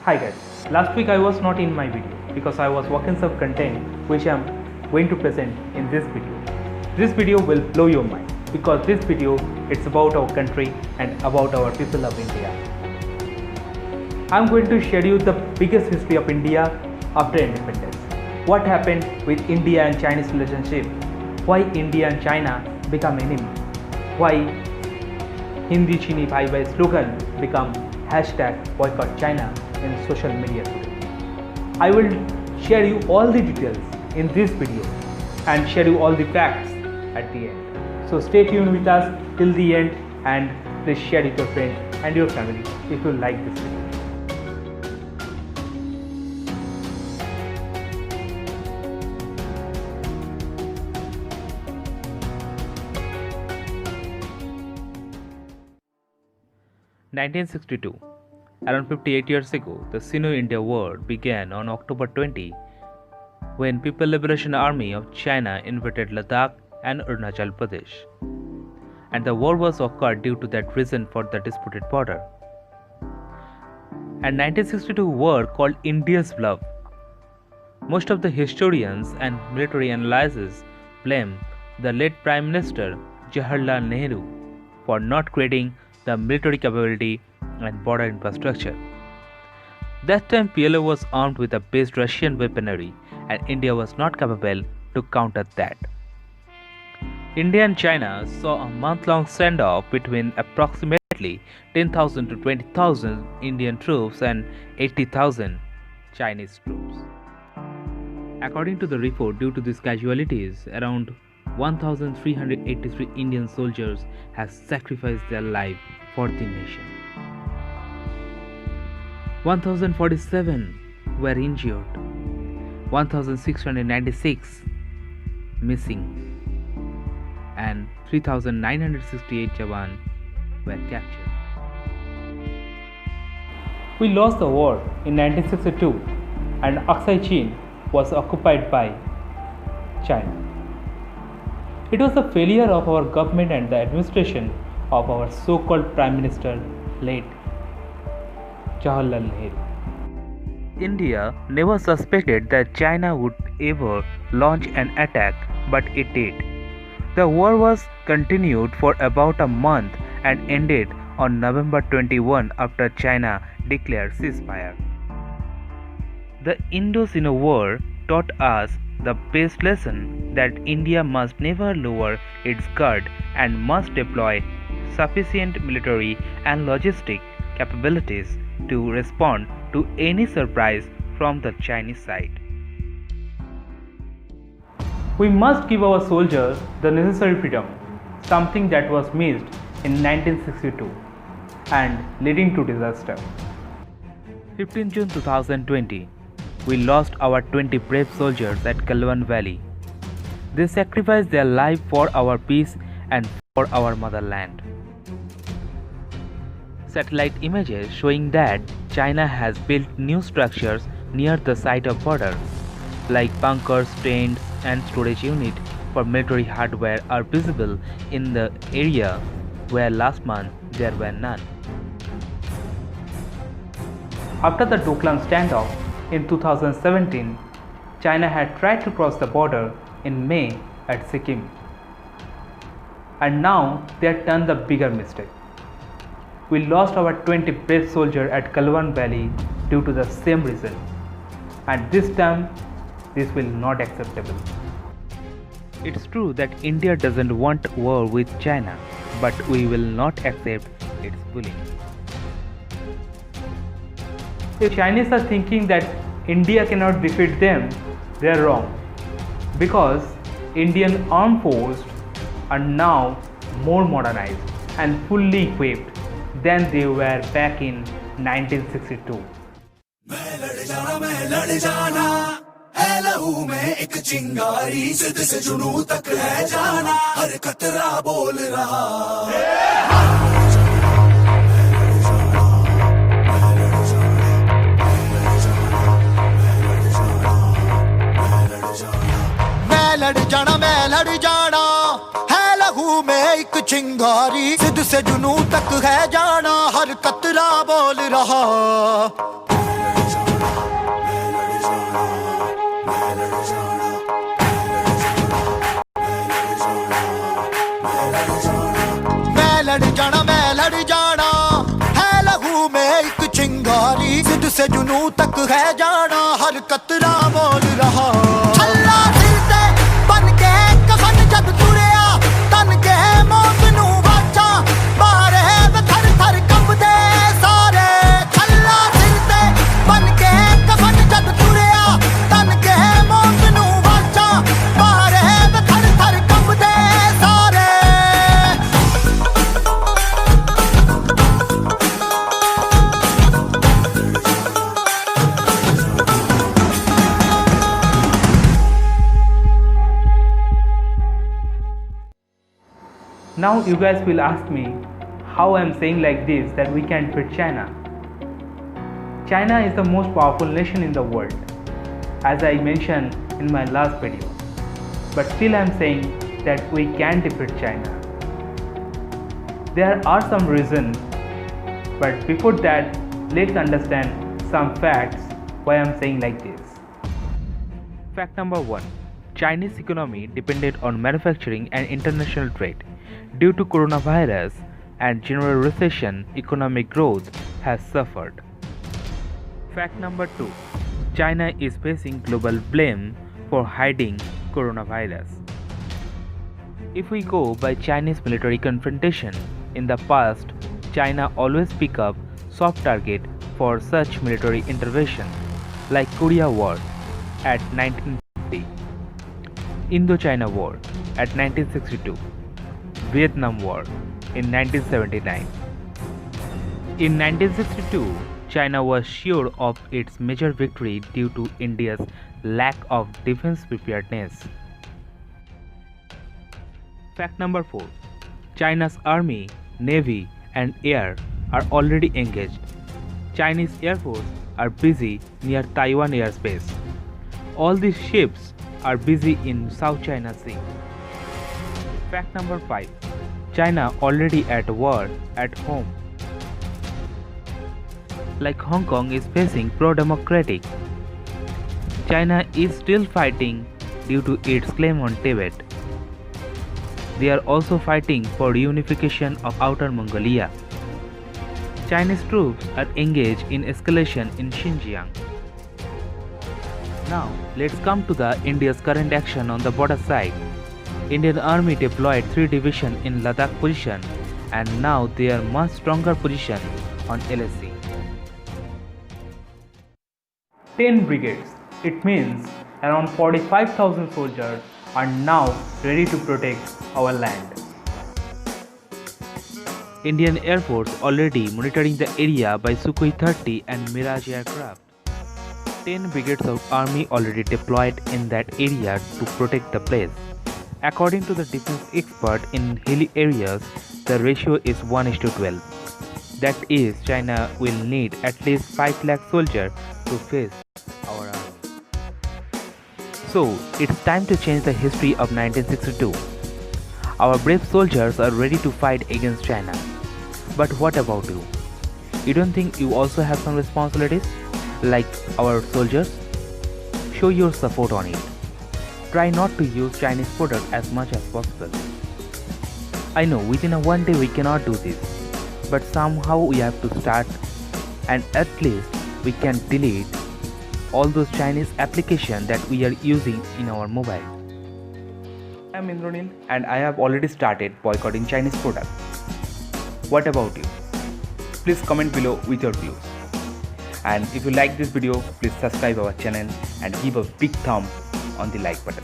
Hi guys, last week I was not in my video because I was working some content which I am going to present in this video. This video will blow your mind because this video it's about our country and about our people of India. I am going to share you the biggest history of India after independence. What happened with India and Chinese relationship? Why India and China become enemy? Why Hindi Chini Bhai Bhai slogan become #boycott China in social media today. I will share you all the details in this video and share you all the facts at the end. So stay tuned with us till the end and please share it with your friends and your family if you like this video. (1962). Around 58 years ago, the Sino-India War began on October 20 when People Liberation Army of China invaded Ladakh and Arunachal Pradesh. And the war was occurred due to that reason for the disputed border. And 1962 war called India's Bluff. Most of the historians and military analysts blame the late Prime Minister Jawaharlal Nehru for not creating the military capability and border infrastructure. That time PLO was armed with a base Russian weaponry and India was not capable to counter that. India and China saw a month-long standoff between approximately 10,000 to 20,000 Indian troops and 80,000 Chinese troops. According to the report, due to these casualties, around 1,383 Indian soldiers have sacrificed their life for the nation. 1,047 were injured, 1,696 missing, and 3,968 Jawan were captured. We lost the war in 1962 and Aksai Chin was occupied by China. It was a failure of our government and the administration of our so-called Prime Minister, late Jawaharlal Nehru. India never suspected that China would ever launch an attack, but it did. The war was continued for about a month and ended on November 21 after China declared ceasefire. The Indo-Sino War taught us the best lesson that India must never lower its guard and must deploy sufficient military and logistic capabilities to respond to any surprise from the Chinese side. We must give our soldiers the necessary freedom, something that was missed in 1962 and leading to disaster. 15 June 2020, we lost our 20 brave soldiers at Galwan Valley. They sacrificed their life for our peace and for our motherland. Satellite images showing that China has built new structures near the site of border, like bunkers, tents, and storage units for military hardware are visible in the area where last month there were none. After the Doklam standoff in 2017, China had tried to cross the border in May at Sikkim. And now they had done the bigger mistake. We lost our 20 brave soldiers at Galwan Valley due to the same reason. And this time, this will not acceptable. It's true that India doesn't want war with China, but we will not accept its bullying. If Chinese are thinking that India cannot defeat them, they are wrong. Because Indian armed forces are now more modernized and fully equipped than they were back in 1962. है लहू में एक चिंगारी जिद से जुनू तक है जाना हर कतरा बोल रहा मैं लड़ जाना है लहू में एक चिंगारी जिद से जुनू तक है जाना हर कतरा बोल रहा चिंगारी, जिद से जुनू तक है जाना, हर कतरा बोल रहा। छल्ला सिर ते बन के कफन जद तुरिया, तन के मौत नू वाचा, बारे वे थर थर कंबदे सारे। छल्ला सिर ते बन के कफन जद तुरिया, तन के मौत नू वाचा, बारे वे थर थर कंबदे सारे। Now you guys will ask me how I am saying like this that we can beat China. China is the most powerful nation in the world, as I mentioned in my last video. But still I am saying that we can defeat China. There are some reasons, but before that let's understand some facts why I am saying like this. Fact number 1. Chinese economy depended on manufacturing and international trade. Due to coronavirus and general recession, economic growth has suffered. Fact number 2. China is facing global blame for hiding coronavirus. If we go by Chinese military confrontation, in the past, China always pick up soft target for such military intervention, like Korea War at 1950, Indochina War at 1962, Vietnam War in 1979. In 1962, China was sure of its major victory due to India's lack of defense preparedness. Fact number 4. China's army, navy and air are already engaged. Chinese Air Force are busy near Taiwan airspace. All these ships are busy in South China Sea. Fact number 5. China already at war at home. Like Hong Kong is facing pro-democratic, China is still fighting due to its claim on Tibet. They are also fighting for reunification of Outer Mongolia. Chinese troops are engaged in escalation in Xinjiang. Now let's come to the India's current action on the border side. Indian Army deployed 3 divisions in Ladakh position, and now they are much stronger position on LAC. 10 brigades. It means around 45,000 soldiers are now ready to protect our land. Indian Air Force already monitoring the area by Sukhoi 30 and Mirage aircraft. 10 brigades of army already deployed in that area to protect the place. According to the defense expert, in hilly areas, the ratio is 1:12. That is, China will need at least 5 lakh soldiers to face our army. So, it's time to change the history of 1962. Our brave soldiers are ready to fight against China. But what about you? You don't think you also have some responsibilities, like our soldiers? Show your support on it. Try not to use Chinese products as much as possible. I know within a one day we cannot do this, but somehow we have to start, and at least we can delete all those Chinese applications that we are using in our mobile. I am Indranil and I have already started boycotting Chinese products. What about you? Please comment below with your views. And if you like this video, please subscribe our channel and give a big thumb on the like button.